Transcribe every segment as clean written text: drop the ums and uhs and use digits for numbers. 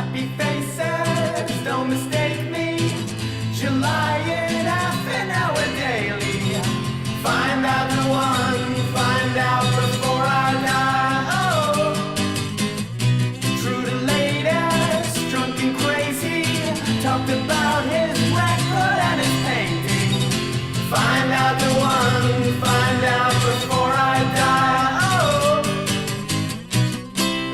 happy faces, don't mistake me. July in half an hour daily. Find out the one, find out before I die. Oh, true to latest, drunk and crazy. Talked about his record and his painting. Find out the one, find out before I die. Oh,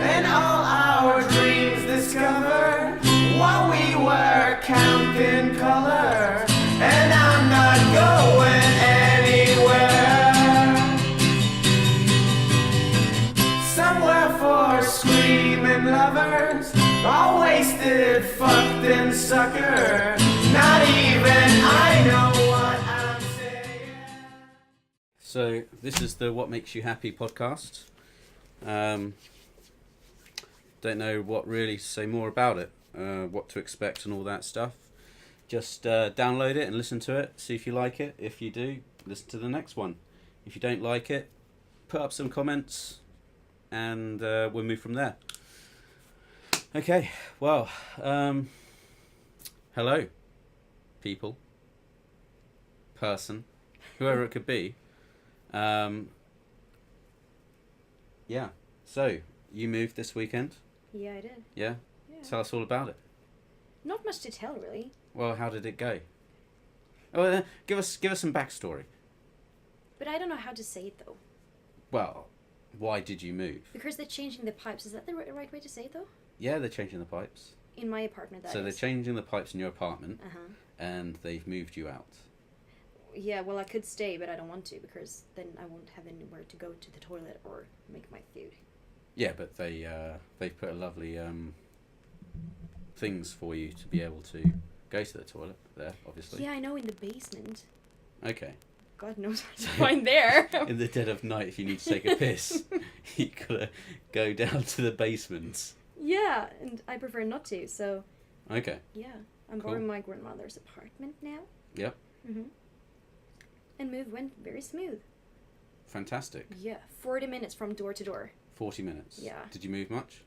and all our dreams discovered while we were counting color. And I'm not going anywhere. Somewhere for screaming lovers, all wasted, fucked and sucker. Not even I know what I'm saying. So this is the What Makes You Happy podcast. Don't know what really to say more about it, what to expect and all that stuff. Just download it and listen to it, see if you like it. If you do, listen to the next one. If you don't like it, put up some comments and we'll move from there. Okay, well, hello, people, person, whoever it could be. Yeah, so you moved this weekend? Yeah, I did. Yeah? Yeah. Tell us all about it. Not much to tell, really. Well, how did it go? Oh, give us some backstory. But I don't know how to say it, though. Well, why did you move? Because they're changing the pipes. Is that the right way to say it, though? Yeah, they're changing the pipes. In my apartment, that So they're is. changing the pipes in your apartment, Uh-huh. and they've moved you out. Yeah, well, I could stay, but I don't want to, because then I won't have anywhere to go to the toilet or make my food. Yeah, but they've put a lovely things for you to be able to go to the toilet there, obviously. Yeah, I know, in the basement. Okay. God knows what to find there. In the dead of night, if you need to take a piss, you gotta go down to the basement. Yeah, and I prefer not to, so... Okay. Yeah, I'm Cool. borrowing my grandmother's apartment now. Yep. Mm-hmm. And move went very smooth. Fantastic. Yeah, 40 minutes from door to door. 40 minutes. Yeah. Did you move much?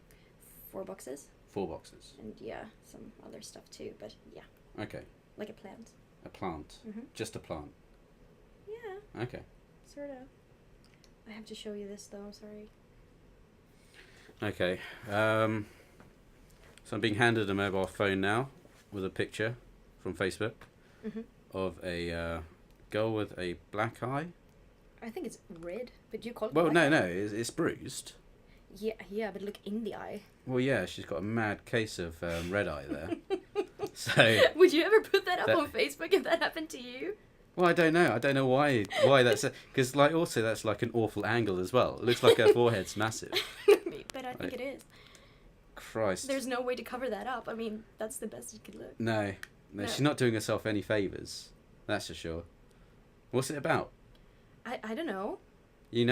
4 boxes. 4 boxes. And yeah, some other stuff too, but yeah, Okay. like a plant. A plant. Mhm. Just a plant. Yeah, Okay. sort of. I have to show you this though, I'm sorry. Okay. So I'm being handed a mobile phone now with a picture from Facebook Mhm. of a girl with a black eye. I think it's red, but you call it Well, black? no, it's bruised. Yeah, but look in the eye. Well, yeah, she's got a mad case of red eye there. So, Would you ever put that up That- on Facebook if that happened to you? well, I don't know. I don't know why that's because like also that's like an awful angle as well. It looks like her forehead's massive. But I think it is. Christ. There's no way to cover that up. I mean, that's the best it could look. No, No. she's not doing herself any favors. That's for sure. What's it about? I don't know. You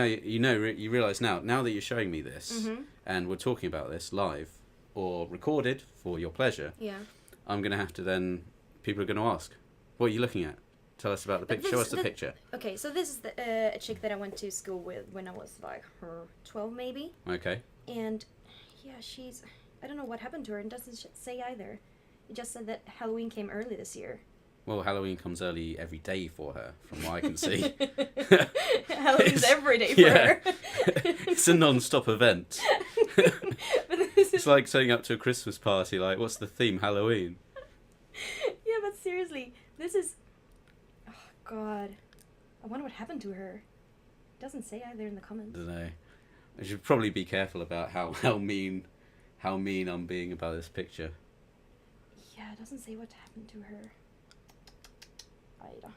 realise now that you're showing me this, Mhm. and we're talking about this live or recorded for your pleasure. Yeah. I'm gonna have to then. People are gonna ask, "What are you looking at? Tell us about the But picture. Show this- us the the- picture." Okay, so this is a chick that I went to school with when I was like 12 maybe. Okay. And yeah, she's... I don't know what happened to her. It doesn't say either. It just said that Halloween came early this year. Well, Halloween comes early every day for her, from what I can see. Halloween's It's- every day for yeah. her. It's a non-stop event. But this It's is... like turning up to a Christmas party. Like, what's the theme? Halloween. Yeah, but seriously, this is... Oh, God. I wonder what happened to her. It doesn't say either in the I comments. don't know. I should probably be careful about how mean I'm being about this picture. Yeah, it doesn't say what happened to her. Ida.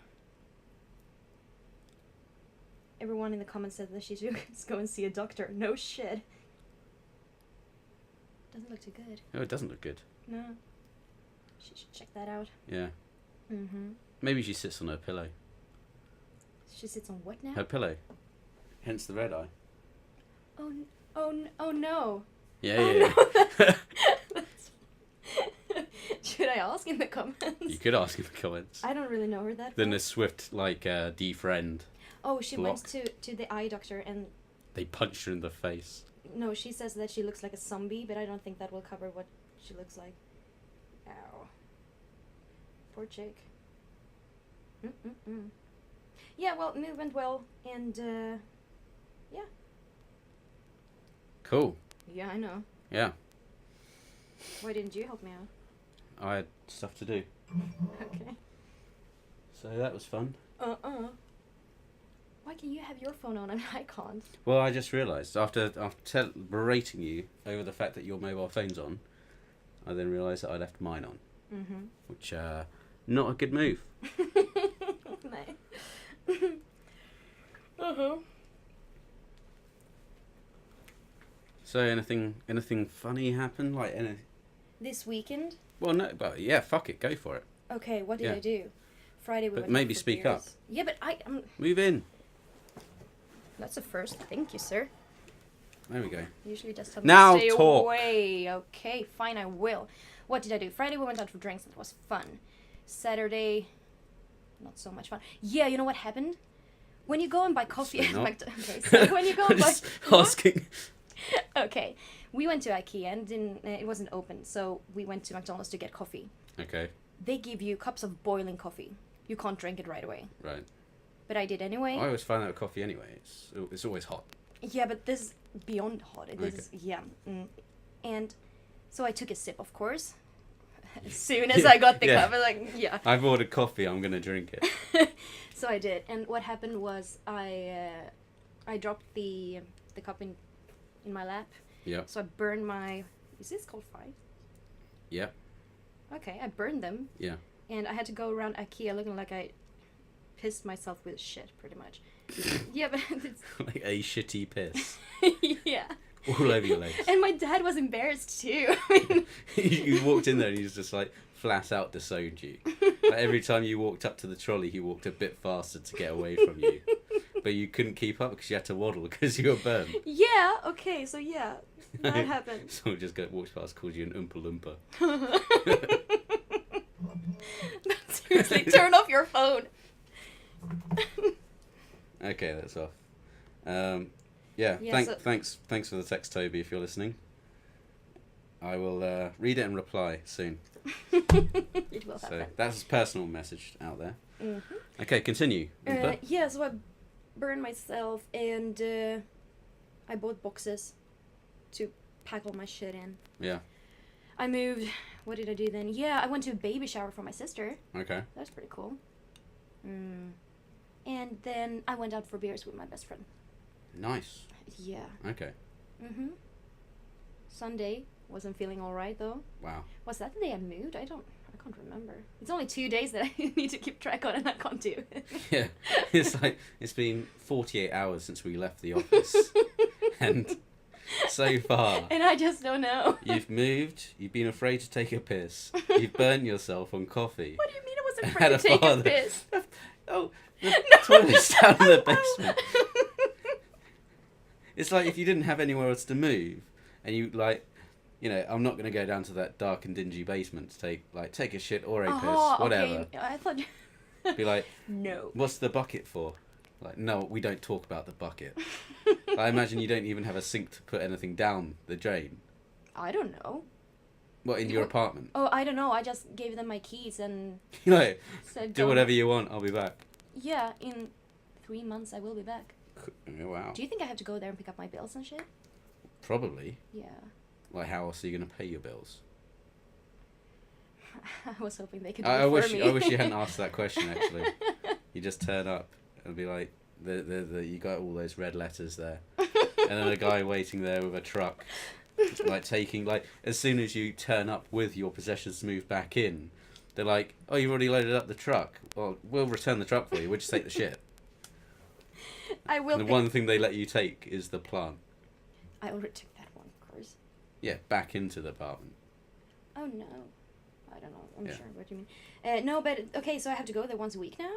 Everyone in the comments said that she should go and see a doctor. No shit. Doesn't look too good. Oh, it doesn't look good. No. She should check that out. Yeah. Mm-hmm. Maybe she sits on her pillow. She sits on what now? Her pillow. Hence the red eye. Oh no. Yeah, Oh, yeah. no, that's... Should I ask in the comments? You could ask in the comments. I don't really know her that Then well. a swift, defriend. Oh, she block. went to the eye doctor and... They punch her in the face. No, she says that she looks like a zombie, but I don't think that will cover what she looks like. Ow. Poor chick. Mm-mm-mm. Yeah, well, it went well, and, yeah. Cool. Yeah, I know. Yeah. Why didn't you help me out? I had stuff to do. Okay. So that was fun. Why can you have your phone on and I can't? Well, I just realised, after berating you over the fact that your mobile phone's on, I then realised that I left mine on. Mm-hmm. Which, not a good move. Nice. Uh-huh. So anything funny happened? Like any? This weekend? Well, no, but yeah, fuck it, go for it. Okay, what did Yeah. I do? Friday we But went maybe out for speak beers. up. Yeah, but Move in. that's a first. Thank you, sir. There we go. Usually just tell Now me to stay talk. away. Okay, fine, I will. What did I do? Friday we went out for drinks. It was fun. Saturday, not so much fun. Yeah, you know what happened? When you go and buy coffee Absolutely at not. okay, so when you go and buy Just asking. Okay, we went to IKEA and it wasn't open, so we went to McDonald's to get coffee. Okay, They give you cups of boiling coffee. You can't drink it right away. right. But I did anyway. I always find that with coffee anyway. It's always hot. Yeah, but this is beyond hot. It Okay. is, yeah. And so I took a sip, of course. As soon as I got the Yeah. cup, I was like, yeah. I've ordered coffee. I'm gonna drink it. So I did. And what happened was I dropped the cup in my lap. Yeah. So I burned my... Is this called fries? Yeah. Okay, I burned them. Yeah. And I had to go around IKEA looking like I pissed myself with shit, pretty much. Yeah, but it's... Like a shitty piss yeah. all over your legs. And my dad was embarrassed too. I mean, You walked in there and he was just like flat out disowned you. Like every time you walked up to the trolley, he walked a bit faster to get away from you. But you couldn't keep up because you had to waddle because you were burned. yeah, okay, so yeah, that happened. Someone just walks past, calls you an Oompa Loompa. Seriously, turn off your phone. Okay, that's off. Yeah, Yeah, thanks for the text, Toby, if you're listening. I will read it and reply soon. It will So happen. that's a personal message out there. Mm-hmm. Okay, continue. Oompa. Yeah, so I burned myself and I bought boxes to pack all my shit in. Yeah. I moved. What did I do then? Yeah, I went to a baby shower for my sister. Okay. That was pretty cool. And then I went out for beers with my best friend. Nice. Yeah. Okay. Sunday, wasn't feeling alright though. Wow. Was that the day I moved? I can't remember. It's only 2 days that I need to keep track on and I can't do. Yeah. It's like it's been 48 hours since we left the office. And so far, And I just don't know. you've moved, you've been afraid to take a piss, you've burnt yourself on coffee. What do you mean I wasn't Had afraid a to take father. a piss? Oh, the toilet's down in the basement. It's like if you didn't have anywhere else to move, and you like, you know, I'm not going to go down to that dark and dingy basement to take a shit or a piss, whatever. Okay. I thought... Be like, no. what's the bucket for? Like, no, we don't talk about the bucket. I imagine you don't even have a sink to put anything down the drain. I don't know. What, in your apartment? Oh, I don't know. I just gave them my keys and You know, said... do whatever you want, I'll be back. Yeah, in 3 months I will be back. Oh, wow. Do you think I have to go there and pick up my bills and shit? Probably. Yeah. Like, how else are you going to pay your bills? I was hoping they could do I it for wish me. I wish you hadn't asked that question, actually. You just turn up and be like, you got all those red letters there. And then a guy waiting there with a truck, like taking, like, as soon as you turn up with your possessions to move back in, they're like, oh, you've already loaded up the truck. Well, we'll return the truck for you. We'll just take the shit. I will And the one thing they let you take is the plant. I already took that one, of course. Yeah, back into the apartment. Oh, no. I don't know. I'm Yeah. sure what you mean. No, but, okay, so I have to go there once a week now?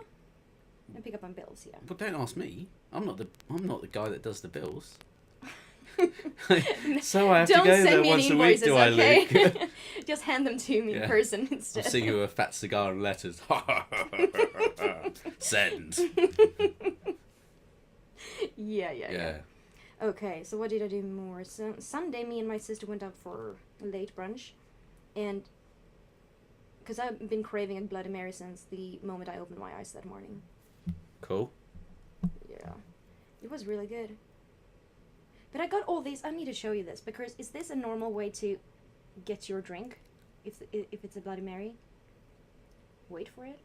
And pick up my bills, yeah. Well, don't ask me. I'm not the guy that does the bills. So I have Don't to go send there me once any a week, invoices, do I, okay? Luke? Just hand them to me Yeah. in person instead. I'm seeing you with a fat cigar and letters. Send. Yeah. Okay, so what did I do more? So, Sunday, me and my sister went out for a late brunch. And because I've been craving a Bloody Mary since the moment I opened my eyes that morning. Cool. Yeah. It was really good. But I got all these. I need to show you this because is this a normal way to get your drink if it's a Bloody Mary? Wait for it.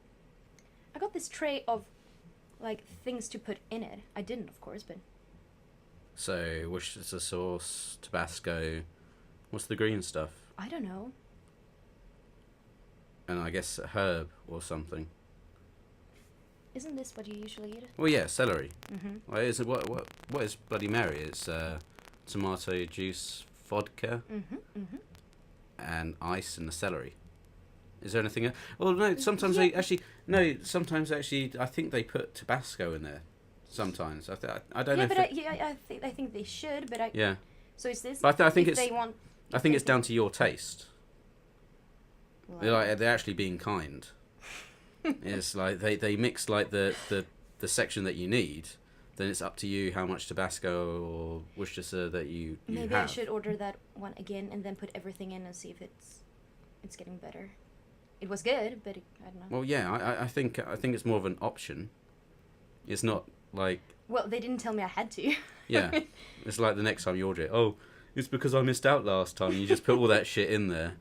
I got this tray of like things to put in it. I didn't, of course, but So, Worcestershire sauce, Tabasco. What's the green stuff? I don't know. And I guess a herb or something. Isn't this what you usually eat? Well, yeah, celery. Mm-hmm. What is it? What is Bloody Mary? It's tomato juice, vodka, and ice and the celery. Is there anything else? Well, no. Sometimes Yeah. Sometimes actually, I think they put Tabasco in there. Sometimes I don't know. Yeah, but if I think they should. But yeah. So is this? But I think if it's. they want. I think it's down to your taste. Well, They're actually being kind. It's like they mix like the section that you need. Then it's up to you how much Tabasco or Worcestershire that you maybe have. I should order that one again and then put everything in and see if it's getting better. It was good, but I don't know. Well, yeah, I think it's more of an option. It's not like. Well, they didn't tell me I had to. Yeah, it's like the next time you order it. Oh, it's because I missed out last time. You just put all that shit in there.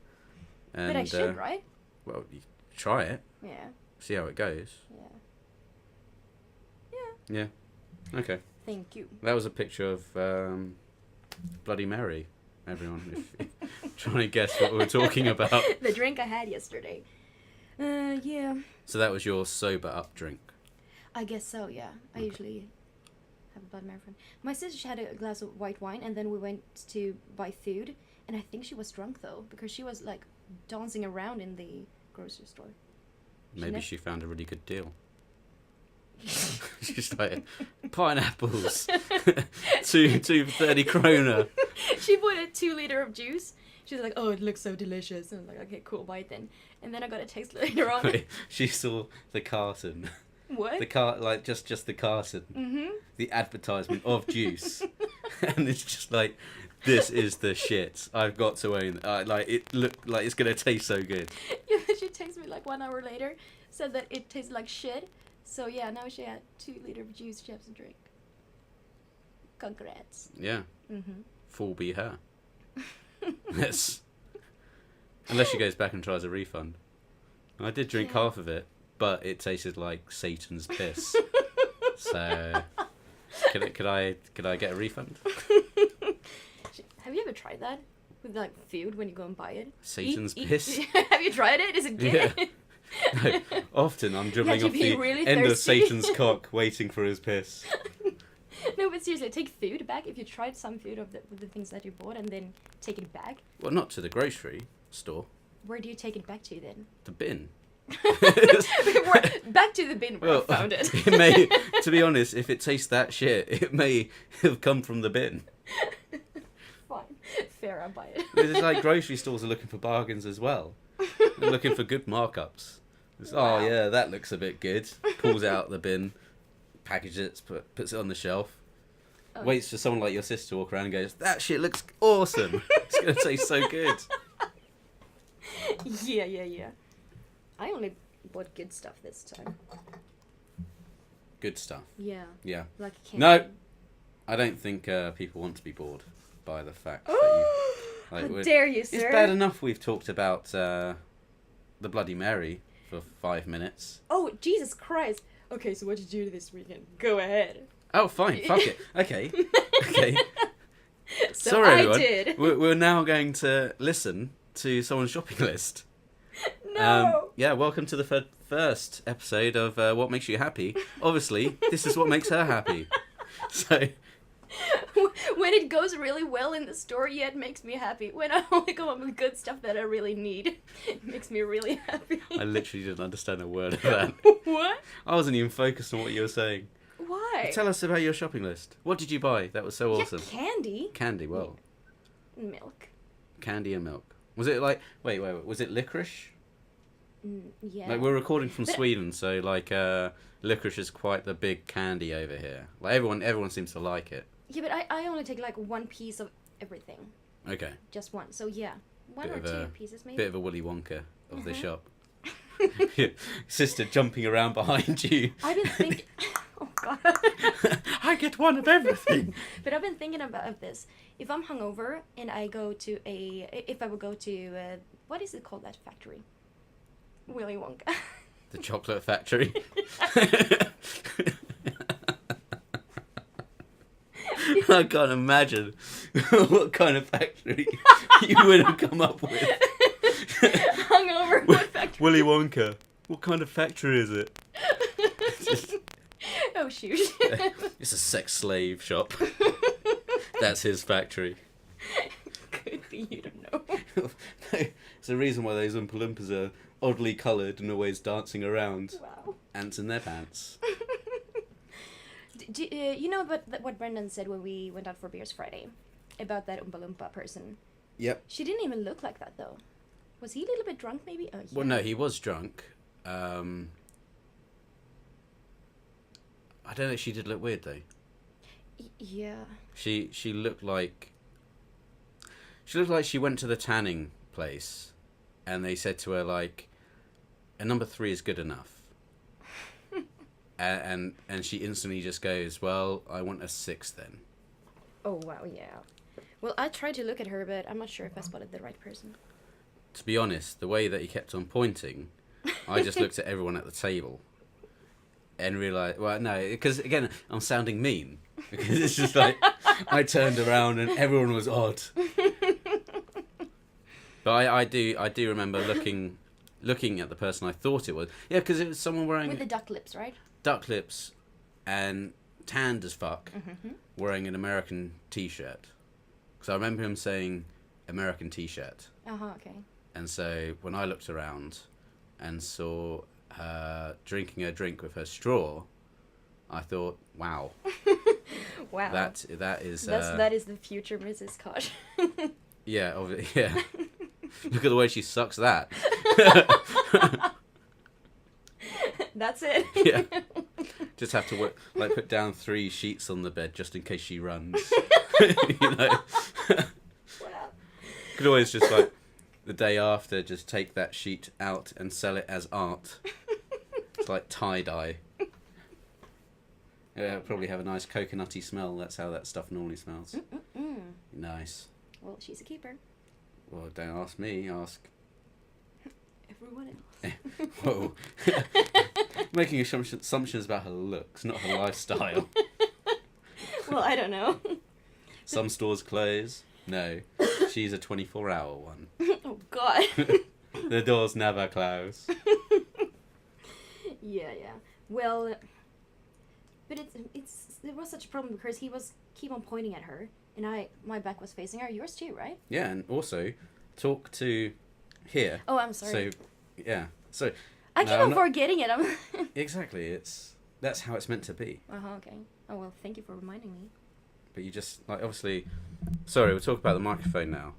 And, But I should, right? Well, you try it. Yeah. See how it goes. Yeah. Yeah. Okay. Thank you. That was a picture of Bloody Mary. Everyone, if you're trying to guess what we were talking about. The drink I had yesterday. Yeah. So that was your sober up drink. I guess so, yeah. I usually have a Bloody Mary friend. My sister, she had a glass of white wine, and then we went to buy food, and I think she was drunk, though, because she was, like, dancing around in the grocery store. Maybe she found a really good deal. She's like, pineapples, two for 30 kroner. She bought a 2 liter of juice. She was like, "Oh, it looks so delicious." And I was like, "Okay, cool, buy it then." And then I got a text later on. Wait, she saw the carton. What? Like just the carton. Mm-hmm. The advertisement of juice, and it's just like, this is the shit. I've got to own. Like it looked like it's gonna taste so good. Yeah, but she texted me like 1 hour later, said that it tasted like shit. So yeah, now she had 2 liter of juice she has to drink. Congrats. Yeah. Mm-hmm. Full be her. Yes. Unless she goes back and tries a refund. I did drink Yeah. half of it, but it tasted like Satan's piss. So, could I get a refund? Have you ever tried that with like food when you go and buy it? Satan's piss? Have you tried it? Is it good? Yeah. No, often I'm dribbling to off be the really end of thirsty. Satan's cock, waiting for his piss. No, but seriously, take food back. If you tried some food of with the things that you bought and then take it back, Well, not to the grocery store. where do you take it back to then? The bin. Back to the bin where Well, I found it. It may, to be honest, if it tastes that shit, it may have come from the bin. Fine. Fair, I'll buy it. It's like grocery stores are looking for bargains as well. They're looking for good markups. It's, Wow. Oh yeah, that looks a bit good. Pulls out the bin, packages it, puts it on the shelf. Oh. Waits for someone like your sister to walk around and goes, "That shit looks awesome. It's gonna taste so good." Yeah. I only bought good stuff this time. Good stuff. Yeah. Yeah. Like candy. No. I don't think people want to be bored by the fact that you. Like, How we're- dare you, sir? It's bad enough we've talked about the Bloody Mary for 5 minutes. Oh, Jesus Christ. Okay, so what did you do this weekend? Go ahead. Oh, fine. Fuck it. Okay. Okay. So Sorry, I everyone. did. We're now going to listen to someone's shopping list. No. Yeah, welcome to the first episode of What Makes You Happy. Obviously, this is what makes her happy. So, When it goes really well in the store, yeah, it makes me happy. When I only come up with good stuff that I really need, it makes me really happy. I literally didn't understand a word of that. What? I wasn't even focused on what you were saying. Why? Tell us about your shopping list. What did you buy? That was so awesome. Yeah, candy. Candy, well. Milk. Candy and milk. Was it like... Wait. Was it licorice? Yeah. Like, we're recording from But- Sweden, so, like, licorice is quite the big candy over here. Like, everyone seems to like it. Yeah, but I only take like one piece of everything. Okay. Just one. So yeah. one or two pieces maybe. Bit of a Willy Wonka of the shop. Sister jumping around behind you. I've been thinking. Oh God. I get one of everything. But I've been thinking about this. If I'm hungover and I go to if I would go to what is it called, that factory? Willy Wonka. The chocolate factory. I can't imagine what kind of factory you would have come up with. Hungover, what factory? Willy Wonka. What kind of factory is it? Oh shoot. It's a sex slave shop. That's his factory. Could be, you don't know. It's the reason why those Oompa Loompas are oddly coloured and always dancing around. Wow. Ants in their pants. You know what Brendan said when we went out for beers Friday about that Oompa Loompa person? Yep. She didn't even look like that though. Was he a little bit drunk maybe? Oh, yeah. Well, no, he was drunk. I don't know. She did look weird though. Yeah. She looked like she went to the tanning place, and they said to her like, a number 3 is good enough. and she instantly just goes, well, I want a 6 then. Oh wow, yeah. Well, I tried to look at her, but I'm not sure if I spotted the right person. To be honest, the way that he kept on pointing, I just looked at everyone at the table and realised, well, no, because again, I'm sounding mean. Because it's just like, I turned around and everyone was odd. But I do remember looking at the person I thought it was. Yeah, because it was someone wearing... With the duck lips, right? Duck lips and tanned as fuck, wearing an American t-shirt. Because I remember him saying American t-shirt. Uh-huh, okay. And so when I looked around and saw her drinking her drink with her straw, I thought, wow. Wow. That is... that is the future Mrs. Kosh. Yeah, yeah. Look at the way she sucks that. That's it. Yeah. Just have to put down 3 sheets on the bed just in case she runs. You know. Wow. Could always just like the day after just take that sheet out and sell it as art. It's like tie-dye. Yeah, it'll probably have a nice coconutty smell. That's how that stuff normally smells. Nice. Well, she's a keeper. Well, don't ask me. Ask Everyone else. whoa. Making assumptions about her looks, not her lifestyle. Well, I don't know. Some stores close. No, she's a 24-hour one. Oh, God. The doors never close. Yeah. Well, but it was such a problem because he was keep on pointing at her, and my back was facing her. Yours too, right? Yeah, and also talk to here. Oh, I'm sorry. So, yeah. So I keep on forgetting it. Exactly. That's how it's meant to be. Okay. Oh well, thank you for reminding me. But you just like obviously. Sorry, we'll talk about the microphone now.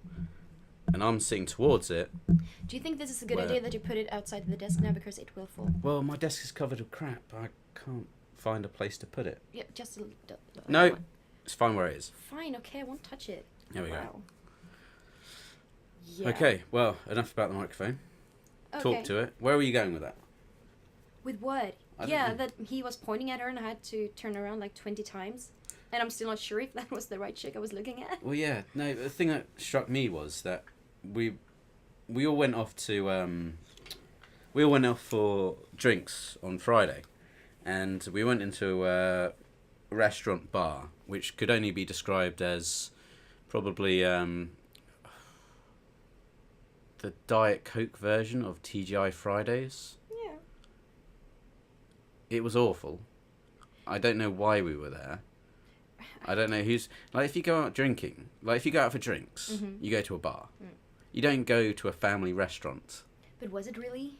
And I'm sitting towards it. Do you think this is a good idea that you put it outside the desk now because it will fall? Well, my desk is covered with crap. I can't find a place to put it. Yeah, just a little. No, it's fine where it is. Fine. Okay, I won't touch it. There we go. Yeah. Okay, well, enough about the microphone. Okay. Talk to it. Where were you going with that? With what? Yeah, that he was pointing at her and I had to turn around like 20 times. And I'm still not sure if that was the right chick I was looking at. Well, yeah. No, the thing that struck me was that we all went off to... we all went off for drinks on Friday. And we went into a restaurant bar, which could only be described as probably... the Diet Coke version of TGI Fridays. Yeah. It was awful. I don't know why we were there. I don't know who's... Like, if you go out drinking... Like, if you go out for drinks, you go to a bar. You don't go to a family restaurant. But was it really?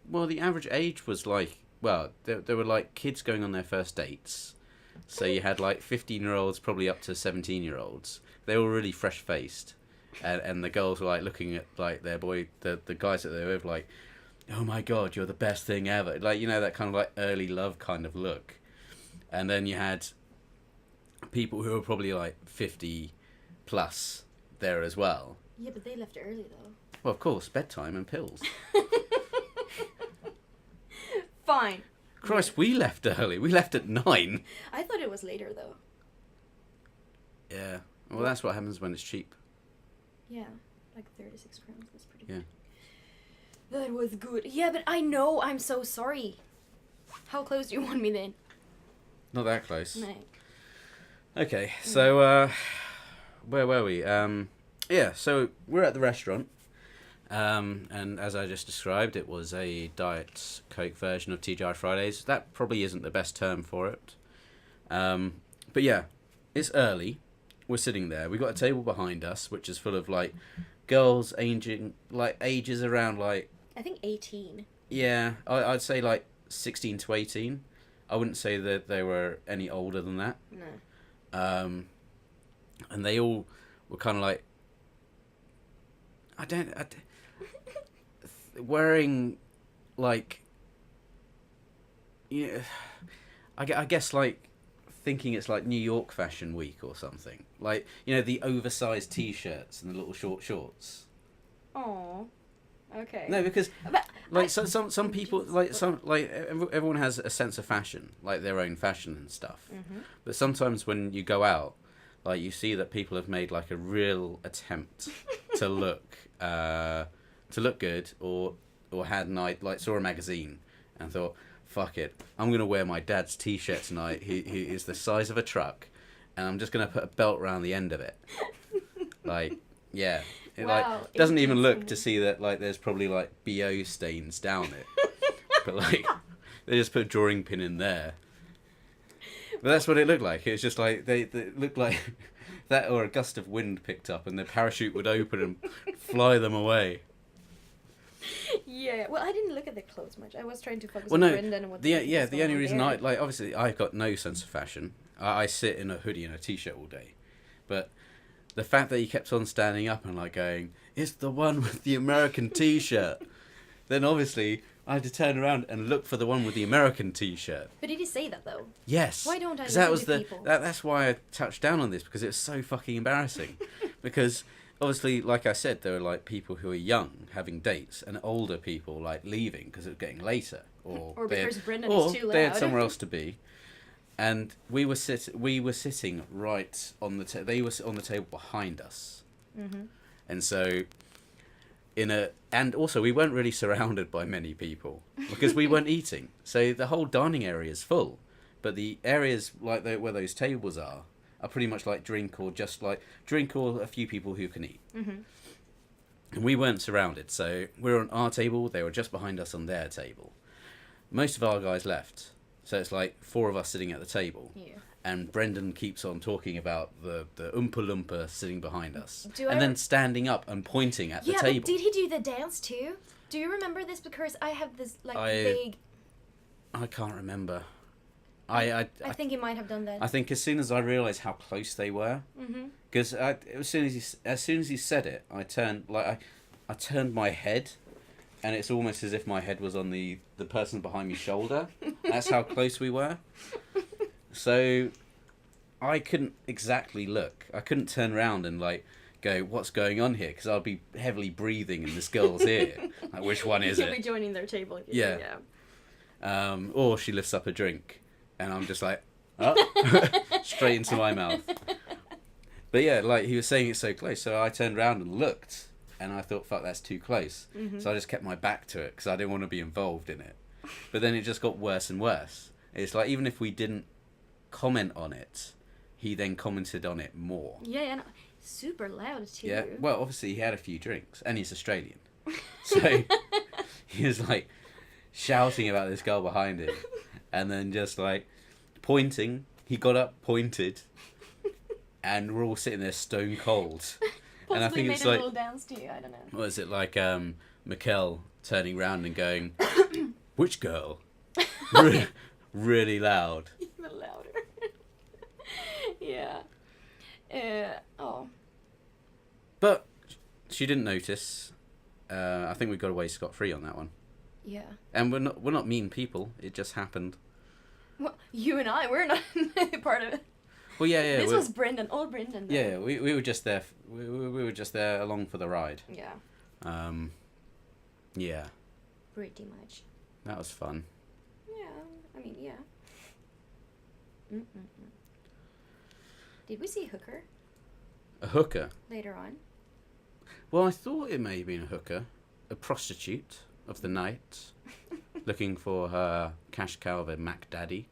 Well, the average age was, like... Well, there were, like, kids going on their first dates. So you had, like, 15-year-olds, probably up to 17-year-olds. They were really fresh-faced. And the girls were, like, looking at, like, their boy... The guys that they were with, like... Oh, my God, you're the best thing ever. Like, you know, that kind of, like, early love kind of look. And then you had... people who were probably like 50 plus there as well, Yeah, but they left early though. Well, of course, bedtime and pills. Fine. Christ, we left early. We left at 9. I thought it was later though. Yeah. Well, that's what happens when it's cheap. Yeah, like 36 crowns. That's pretty Yeah. good. That was good. Yeah, but I know. I'm so sorry. How close do you want me then? Not that close. No. Okay, so where were we? Yeah, so we're at the restaurant, and as I just described, it was a Diet Coke version of TGI Fridays. That probably isn't the best term for it, but yeah, it's early. We're sitting there. We've got a table behind us, which is full of like girls aging like ages around like I think 18. yeah, I'd say like 16 to 18. I wouldn't say that they were any older than that. No. And they all were kind of like, wearing like, you know, I guess like thinking it's like New York Fashion Week or something. Like, you know, the oversized t-shirts and the little short shorts. Oh. Okay. No, because But like some people everyone has a sense of fashion, like their own fashion and stuff. Mhm. But sometimes when you go out, like you see that people have made like a real attempt to look good, or had night like saw a magazine and thought, fuck it, I'm gonna wear my dad's t-shirt tonight. He is the size of a truck, and I'm just gonna put a belt around the end of it. Like, yeah. It Wow, like doesn't even look interesting. to see that like there's probably like BO stains down it, but like they just put a drawing pin in there. But that's what it looked like. It was just like they looked like that, or a gust of wind picked up and the parachute would open and fly them away. Yeah. Well, I didn't look at the clothes much. I was trying to focus Well, on no, Brendan and what. the what's the going only on reason there. I like, obviously I've got no sense of fashion. I sit in a hoodie and a t-shirt all day, but the fact that he kept on standing up and like going, "It's the one with the American t-shirt," then obviously I had to turn around and look for the one with the American t-shirt. But did he say that though? Yes. Why don't I 'Cause listen that was to people? that's why I touched down on this, because it was so fucking embarrassing. Because obviously, like I said, there were like people who are young having dates and older people like leaving because it was getting later, Or they had- because Brendan or is too loud. they had somewhere else to be. And we were sitting right on the they were on the table behind us. Mm-hmm. And so and also we weren't really surrounded by many people because we weren't eating. So the whole dining area is full, but the areas like where those tables are pretty much like drink or a few people who can eat. Mm-hmm. And we weren't surrounded. So we were on our table, they were just behind us on their table. Most of our guys left. So it's like 4 of us sitting at the table. Yeah. And Brendan keeps on talking about the Oompa Loompa sitting behind us. Do I and then re- standing up and pointing at the Yeah, table. but did he do the dance too? Do you remember this? Because I have this like I vague. I can't remember. I think he might have done that. I think as soon as I realised how close they were, Mm-hmm. because as soon as he said it, I turned my head, and it's almost as if my head was on the person behind me's shoulder. That's how close we were. So I couldn't exactly look. I couldn't turn around and like go, "What's going on here?" Because I'll be heavily breathing in this girl's ear. Like, which one is You'll be it? joining their table. Yeah. Or she lifts up a drink, and I'm just like, oh, straight into my mouth. But yeah, like he was saying it's so close, so I turned around and looked, and I thought, fuck, that's too close. Mm-hmm. So I just kept my back to it because I didn't want to be involved in it. But then it just got worse and worse. It's like even if we didn't comment on it, he then commented on it more. Yeah, and super loud too. Yeah. Well, obviously he had a few drinks, and he's Australian, so he was like shouting about this girl behind him, and then just like pointing. He got up, pointed, and we're all sitting there stone cold. And I Possibly think made it's a like, little dance to you. I don't know. what is it like? Mikkel turning round and going, "Which girl?" Really loud. Even louder. Yeah. Oh. But she didn't notice. I think we got away scot-free on that one. Yeah. And we're not mean people. It just happened. Well, you and I, we're not part of it. Well, yeah. This was Brendan, all Brendan. Though. Yeah, we were just there. We were just there along for the ride. Yeah. Yeah. Pretty much. That was fun. Yeah, I mean, yeah. Did we see Hooker A hooker. later on? Well, I thought it may have been a hooker, a prostitute of the night, looking for her cash cow of a Mac Daddy.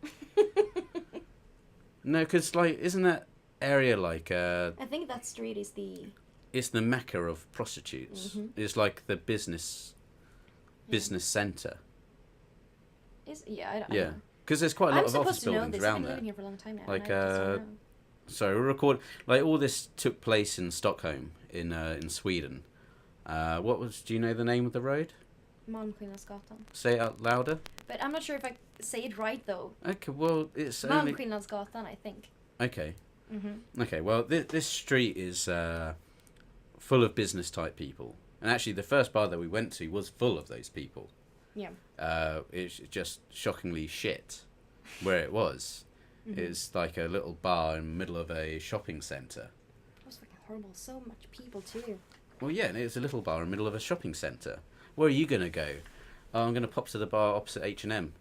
No, because like, isn't that area like I think that street is the... It's the mecca of prostitutes. Mm-hmm. It's like the business centre. Yeah, I don't Yeah, know. because there's quite a lot I'm of office supposed to know buildings this. around I've been there. living here for a long time now. Like, and I just don't know. So we record like all this took place in Stockholm in Sweden. Do you know the name of the road? Malmskillnadsgatan. Say it out louder. But I'm not sure if I say it right though. Okay, well it's only Malmskillnadsgatan, I think. okay. Mm-hmm. Okay, well this street is full of business type people, and actually the first bar that we went to was full of those people. Yeah. It's just shockingly shit where it was. Mm-hmm. It's like a little bar in the middle of a shopping centre. It was fucking horrible. So much people too. Well, yeah, and it's a little bar in the middle of a shopping centre. Where are you going to go? Oh, I'm going to pop to the bar opposite H&M.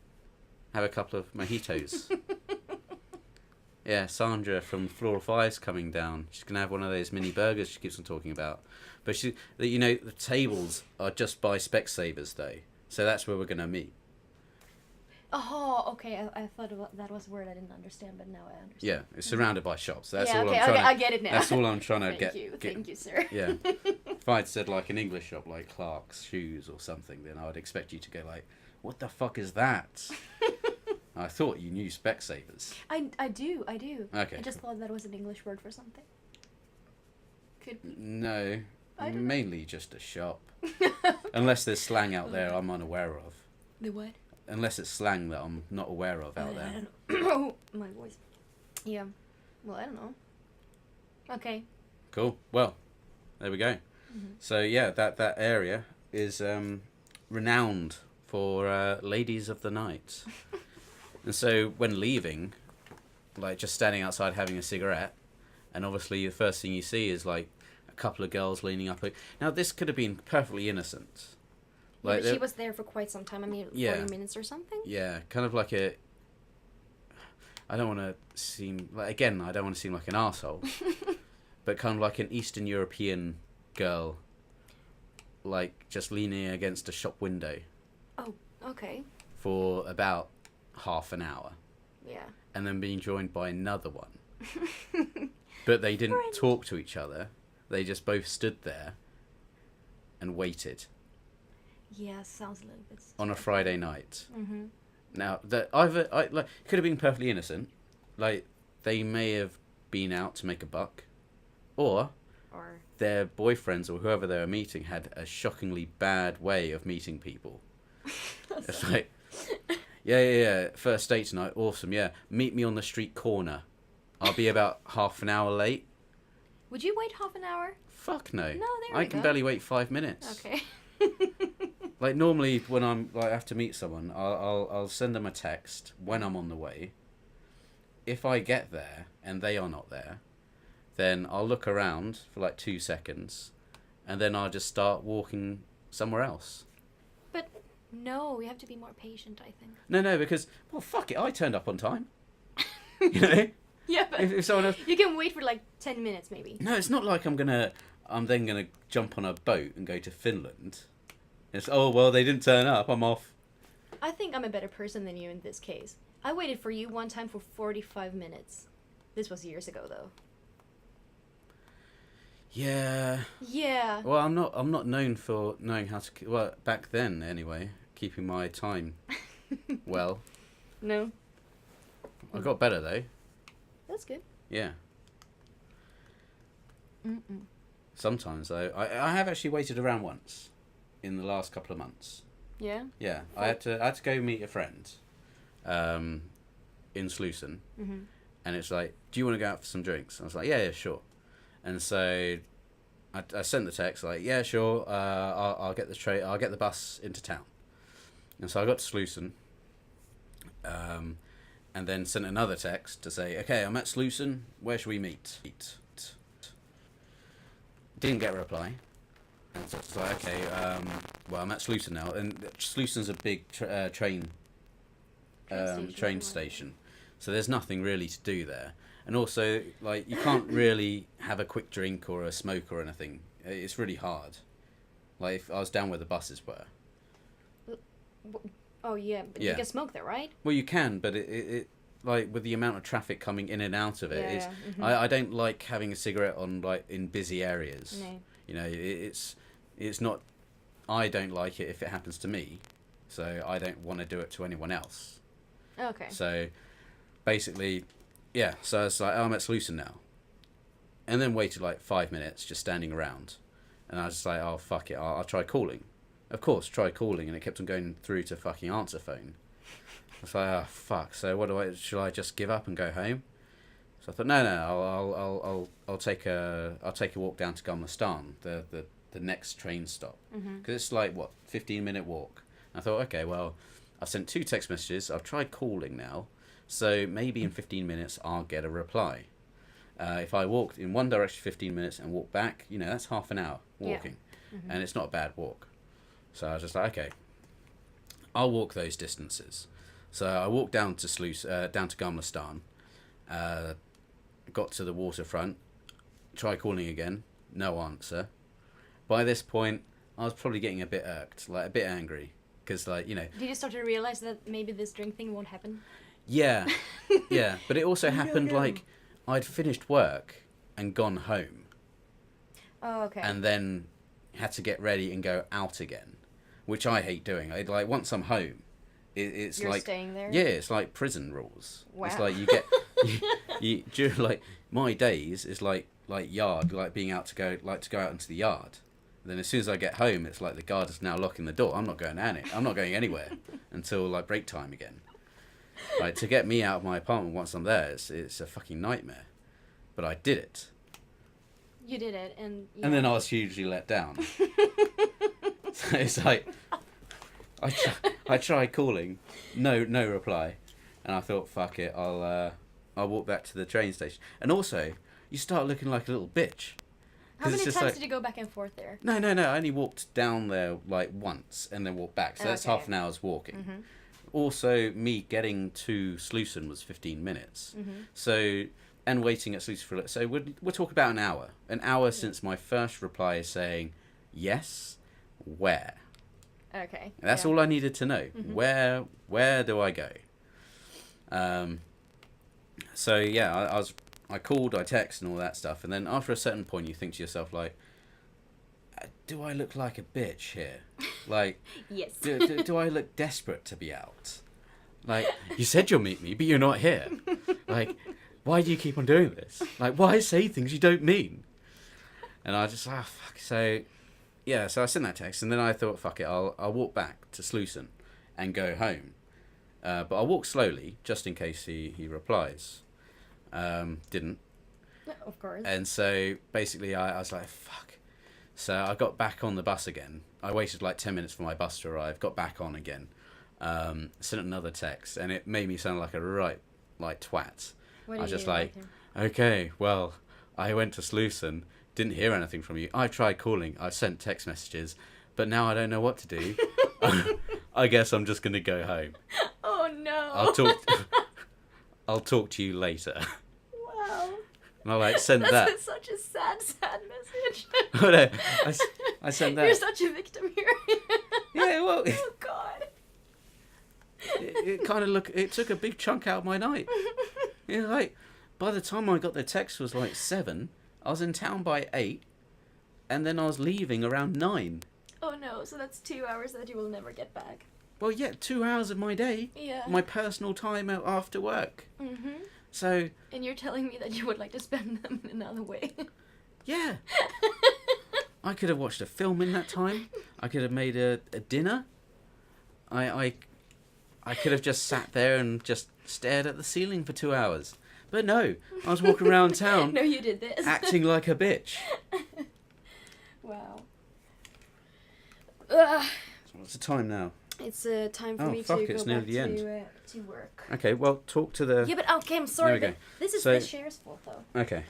Have a couple of mojitos. Yeah, Sandra from Floor 5's coming down. She's going to have one of those mini burgers she keeps on talking about. But, the tables are just by Specsavers, though. So that's where we're going to meet. Oh, okay. I thought that was a word I didn't understand, but now I understand. Yeah, it's surrounded by shops. That's yeah, all okay, I'm trying to... I get it now. That's all I'm trying to Thank you, sir. Yeah. If I'd said like an English shop like Clark's Shoes or something, then I would expect you to go like, what the fuck is that? I thought you knew Specsavers. I do. Okay. I just thought that was an English word for something. Could be. No, I don't know. mainly just a shop. Unless there's slang out there I'm unaware of. The what? Unless it's slang that I'm not aware of out I there. don't know. My voice. Yeah. Well, I don't know. Okay. Cool. Well, there we go. Mm-hmm. So yeah, that area is renowned for ladies of the night. And so when leaving, like just standing outside having a cigarette, and obviously the first thing you see is like a couple of girls leaning up. Now this could have been perfectly innocent. Like, but she was there for quite some time. I mean, 40 minutes or something? Yeah, kind of like a... I don't want to seem... Again, I don't want to seem like an arsehole. But kind of like an Eastern European girl. Like, just leaning against a shop window. Oh, okay. For about half an hour. Yeah. And then being joined by another one. But they didn't talk to each other. They just both stood there and waited. Yeah, sounds a little bit... On a Friday night. Mm-hmm. Now, that could have been perfectly innocent. Like, they may have been out to make a buck. Or their boyfriends or whoever they were meeting had a shockingly bad way of meeting people. It's like, yeah. First date tonight, awesome, yeah. Meet me on the street corner. I'll be about half an hour late. Would you wait half an hour? Fuck no. No, there I can barely wait 5 minutes. Okay. Like normally when I'm like I have to meet someone, I'll send them a text when I'm on the way. If I get there and they are not there, then I'll look around for like 2 seconds, and then I'll just start walking somewhere else. But no, we have to be more patient, I think. No, because well, fuck it, I turned up on time. You know? Yeah, but if someone else... you can wait for like 10 minutes maybe. No, it's not like I'm then gonna jump on a boat and go to Finland. It's, oh, well, they didn't turn up, I'm off. I think I'm a better person than you in this case. I waited for you one time for 45 minutes. This was years ago, though. Yeah. Yeah. Well, I'm not known for knowing how to... Well, back then, anyway, keeping my time well. No. I got better, though. That's good. Yeah. Mm-mm. Sometimes, though. I have actually waited around once in the last couple of months. Yeah? Yeah. I had to go meet a friend in Sluisen. Mm-hmm. And it's like, do you want to go out for some drinks? I was like, yeah, sure. And so I sent the text like, yeah, sure. I'll get the bus into town. And so I got to Sluisen. and then sent another text to say, okay, I'm at Sluice, where should we meet? Didn't get a reply. And so it's like, okay, well, I'm at Sluice now, and Sluice's a big train station, so there's nothing really to do there. And also, like, you can't really have a quick drink or a smoke or anything. It's really hard. Like, if I was down where the buses were. Oh, yeah, but Yeah. you can smoke there, right? Well, you can, but it like, with the amount of traffic coming in and out of it, Yeah, it's, yeah. Mhm. I don't like having a cigarette on, like, in busy areas. No. You know, it's not, I don't like it if it happens to me, so I don't want to do it to anyone else. Okay. So, basically, yeah, so I was like, oh, I'm at Sluice now. And then waited like 5 minutes just standing around. And I was just like, oh, fuck it, I'll try calling. Of course, try calling, and it kept on going through to fucking answer phone. I was like, oh, fuck, so should I just give up and go home? So I thought, no, I'll take a walk down to Gumlastan, the next train stop. Because it's like, 15-minute walk. And I thought, okay, well, I've sent 2 text messages, I've tried calling now, so maybe in 15 minutes I'll get a reply. If I walked in one direction 15 minutes and walk back, that's half an hour walking. Yeah. And it's not a bad walk. So I was just like, okay, I'll walk those distances. So I walked down to down to Gumlastan, got to the waterfront, tried calling again, no answer. By this point, I was probably getting a bit irked, like a bit angry, because Did you start to realize that maybe this drink thing won't happen? Yeah, yeah, but it also happened like I'd finished work and gone home. Oh, okay. And then had to get ready and go out again, which I hate doing. Like, once I'm home, it's You're like staying there? Yeah, it's like prison rules. Wow. It's like you get you during, like, my days is like yard, like being out to go out into the yard. And then as soon as I get home, it's like the guard is now locking the door. I'm not going anywhere until like break time again. Like, to get me out of my apartment once I'm there, it's a fucking nightmare. But I did it. You did it, and... And then I was hugely let down. So it's like, I tried calling, no reply, and I thought, fuck it, I'll walk back to the train station. And also, you start looking like a little bitch. How many it's times just like, did you go back and forth there? No, I only walked down there like once and then walked back, so that's Okay. half an hour's walking. Mm-hmm. Also, me getting to Sluice was 15 minutes. Mm-hmm. So, and waiting at Sluice for a little. So we're talking about an hour. An hour since my first reply is saying, yes, where? Okay. And that's all I needed to know. Mm-hmm. Where do I go? So yeah, I called, I texted and all that stuff. And then after a certain point, you think to yourself, like, do I look like a bitch here? Like, Yes. do I look desperate to be out? Like, you said you'll meet me, but you're not here. Like, why do you keep on doing this? Like, why say things you don't mean? And I just, fuck. So, yeah, so I sent that text, and then I thought, fuck it, I'll walk back to Sluice and go home. But I'll walk slowly, just in case he replies. Didn't. Of course. And so, basically, I was like, fuck. So I got back on the bus again. I waited like 10 minutes for my bus to arrive, got back on again, sent another text, and it made me sound like a right, like, twat. What I was do you just do like, him? okay, well, I went to Sluice, didn't hear anything from you. I tried calling, I sent text messages, but now I don't know what to do. I guess I'm just going to go home. Oh, no. I'll talk to you later. Wow. And I like sent that. That's such a sad message. Oh, no, I sent that. You're such a victim here. Yeah, well, Oh, God. it kind of it took a big chunk out of my night. Like, by the time I got the text was like 7, I was in town by 8, and then I was leaving around 9. Oh, no. So that's 2 hours that you will never get back. Well, yeah, 2 hours of my day. Yeah. My personal time out after work. Mm-hmm. So, And you're telling me that you would like to spend them in another way. yeah. I could have watched a film in that time. I could have made a dinner. I could have just sat there and just stared at the ceiling for 2 hours. But no, I was walking around town No, you did this. acting like a bitch. Wow. Ugh. What's the time now? It's time for Oh, me fuck, to it's go nearly back the end. to work. Okay, well, talk to the... Yeah, but okay, I'm sorry, There we but this is So- the share's fault, though. Okay.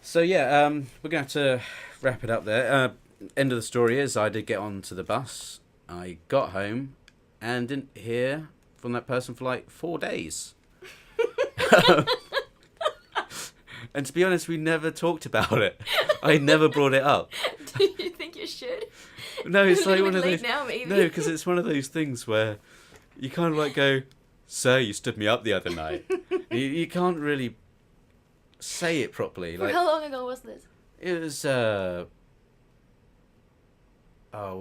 So, yeah, we're going to have to wrap it up there. End of the story is I did get onto the bus. I got home and didn't hear from that person for like 4 days. And to be honest, we never talked about it. I never brought it up. Do you think you should? No, it's A like little one bit of late those... now, maybe. No, because it's one of those things where you kind of like go, "Sir, you stood me up the other night." You can't really say it properly. For Like, how long ago was this? it was, well,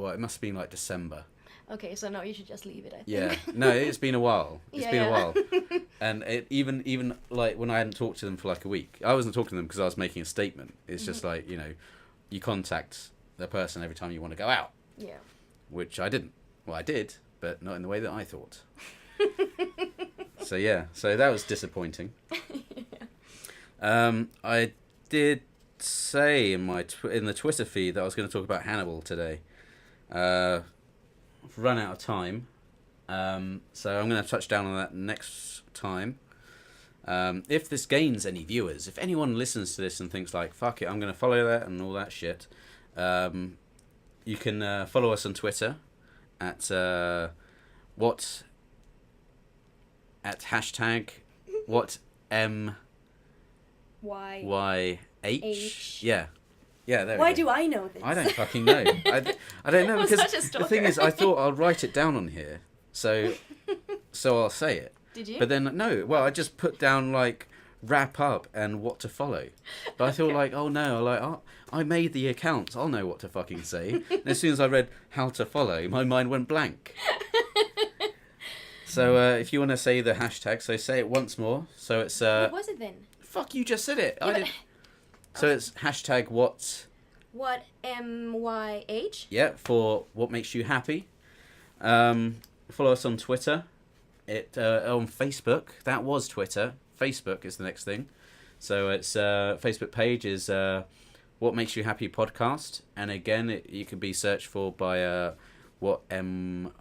it must have been like December. Okay, so no, you should just leave it, I think. Yeah. No, it's been a while. It's Yeah, been yeah. a while. And it, even like when I hadn't talked to them for like a week, I wasn't talking to them because I was making a statement. It's just like, you know, you contact the person every time you want to go out, Yeah. which I didn't. Well, I did, but not in the way that I thought. So yeah, so that was disappointing. I did say in my in the Twitter feed that I was going to talk about Hannibal today. I've run out of time, so I'm going to touch down on that next time. If this gains any viewers, if anyone listens to this and thinks like, fuck it, I'm going to follow that and all that shit, you can follow us on Twitter at hashtag what M Why? Y H. H. Yeah, there we Why go. do I know this? I don't fucking know. I don't know I'm because such a the thing is, I stalker. thought I'll write it down on here, so I'll say it. Did you? But then no, well, I just put down like wrap up and what to follow. But I thought Okay. like, oh no, like I made the accounts, I'll know what to fucking say. And as soon as I read how to follow, my mind went blank. So if you want to say the hashtag, so say it once more. So it's What was it then? fuck, you just said it. Yeah, I but- did. So it's hashtag what. What MYH? Yeah, for what makes you happy. Follow us on Twitter. On Facebook. That was Twitter. Facebook is the next thing. So it's Facebook page is What Makes You Happy Podcast, and again you can be searched for by what MYH.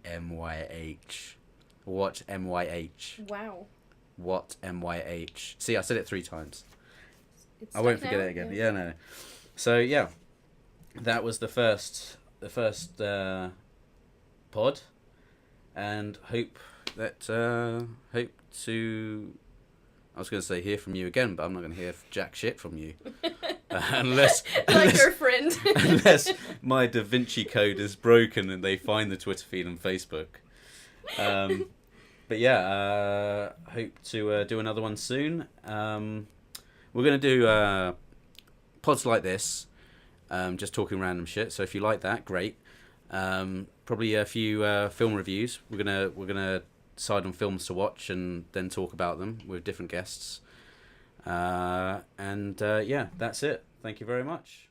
MYH. What MYH. Wow. What MYH. See, I said it 3 times. It's I won't stuck forget now? it again. Yeah, no. So yeah, that was the first pod, and hope to. I was going to say hear from you again, but I'm not going to hear jack shit from you, unless Like your friend. unless my Da Vinci Code is broken and they find the Twitter feed on Facebook. But yeah, hope to do another one soon. We're going to do pods like this, just talking random shit. So if you like that, great. Probably a few film reviews. We're gonna decide on films to watch and then talk about them with different guests. Yeah, that's it. Thank you very much.